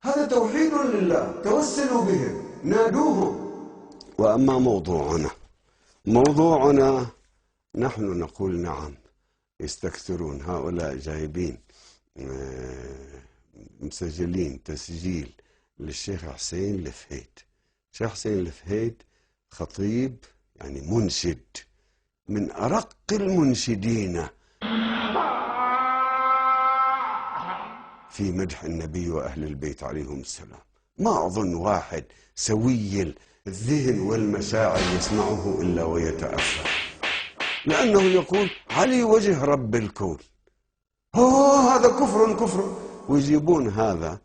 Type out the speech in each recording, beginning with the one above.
هذا توحيد لله، توسلوا بهم، نادوهم. وأما موضوعنا نحن نقول نعم، يستكثرون هؤلاء، جايبين مسجلين تسجيل للشيخ حسين الفهيد. الشيخ حسين الفهيد خطيب، يعني منشد من أرق المنشدين في مدح النبي وأهل البيت عليهم السلام. ما أظن واحد سوي الذهن والمشاعر يسمعه إلا ويتأثر، لأنه يقول علي وجه رب الكون. هذا كفر. ويجيبون هذا،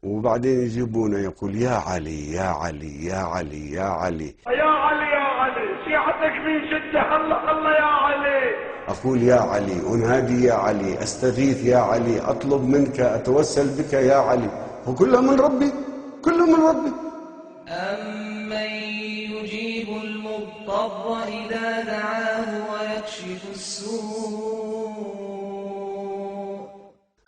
وبعدين يجيبون يقول يا علي يا علي يا علي يا علي يا علي يا علي، شيعتك من شدة، الله يا علي. أقول يا علي، أنادي يا علي، أستغيث يا علي، أطلب منك، أتوسل بك يا علي. وكله من ربي، كله من ربي. أمن يجيب المضطر إذا دعاه ويكشف السوء.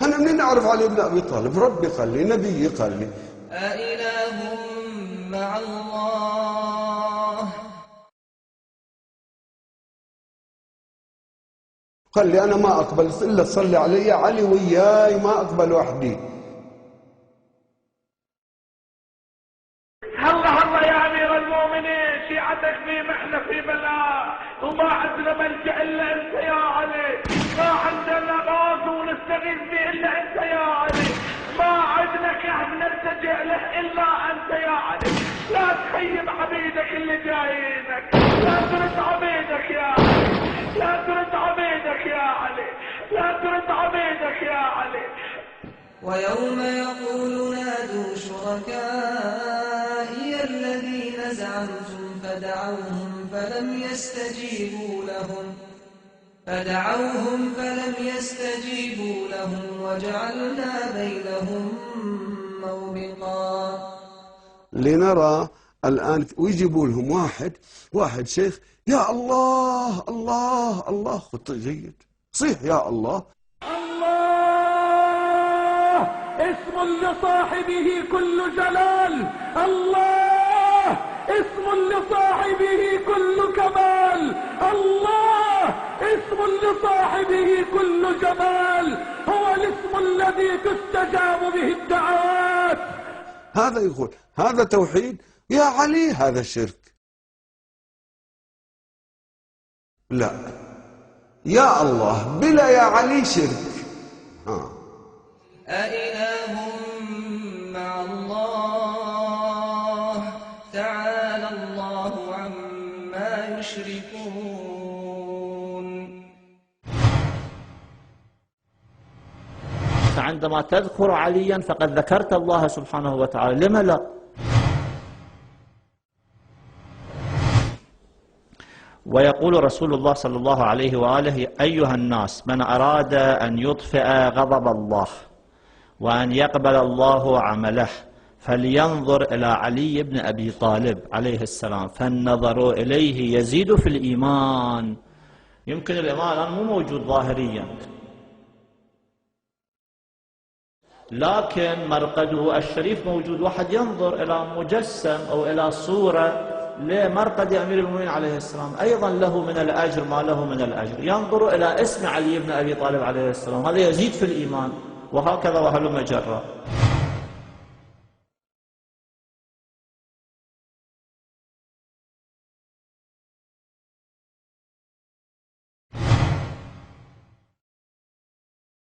أنا منين أعرف علي بن أبي طالب؟ ربي قال لي، نبي قال لي. أإله مع الله. قال لي أنا ما أقبل إلا تصلي علي علي وياي، ما أقبل وحدي. هلا يا أمير المؤمنين، شيعتك في محنة، في بلاء، وما عندنا ملجأ إلا أنت يا علي. ما عندنا غاز ونستغيث به إلا أنت يا علي. ما عندنا كهف نلتجئ له إلا أنت يا علي. لا تخيب عبيدك اللي جايينك، لا ترد عبيدك يا علي، لا ترد عبيدك يا علي، لا ترد عبيدك يا علي. ويوم يقول نادوا شركائي الذين زعمتم فدعوهم فلم يستجيبوا لهم وجعلنا بينهم موبقا. لنرى الآن، ويجيبوا لهم واحد شيخ، يا الله الله الله، خط جيد، صيح يا الله. الله اسم لصاحبه كل جلال، الله اسم لصاحبه كل كمال، الله اسم لصاحبه كل جمال، هو الاسم الذي تستجاب به الدعوات. هذا يقول هذا توحيد يا علي، هذا شرك. لا، يا الله بلا يا علي شرك. أإله مع الله، تعالى الله عما يشركون. فعندما تذكر عليا فقد ذكرت الله سبحانه وتعالى، لما لا؟ ويقول رسول الله صلى الله عليه وآله: أيها الناس، من أراد أن يطفئ غضب الله وأن يقبل الله عمله فلينظر إلى علي بن أبي طالب عليه السلام، فالنظر إليه يزيد في الإيمان. يمكن الإيمان الآن مو موجود ظاهريا، لكن مرقده الشريف موجود. واحد ينظر إلى مجسم أو إلى صورة لمرقد أمير المؤمنين عليه السلام، أيضا له من الأجر ما له من الأجر. ينظر إلى اسم علي بن أبي طالب عليه السلام، هذا يزيد في الإيمان، وهكذا وهلم جرا.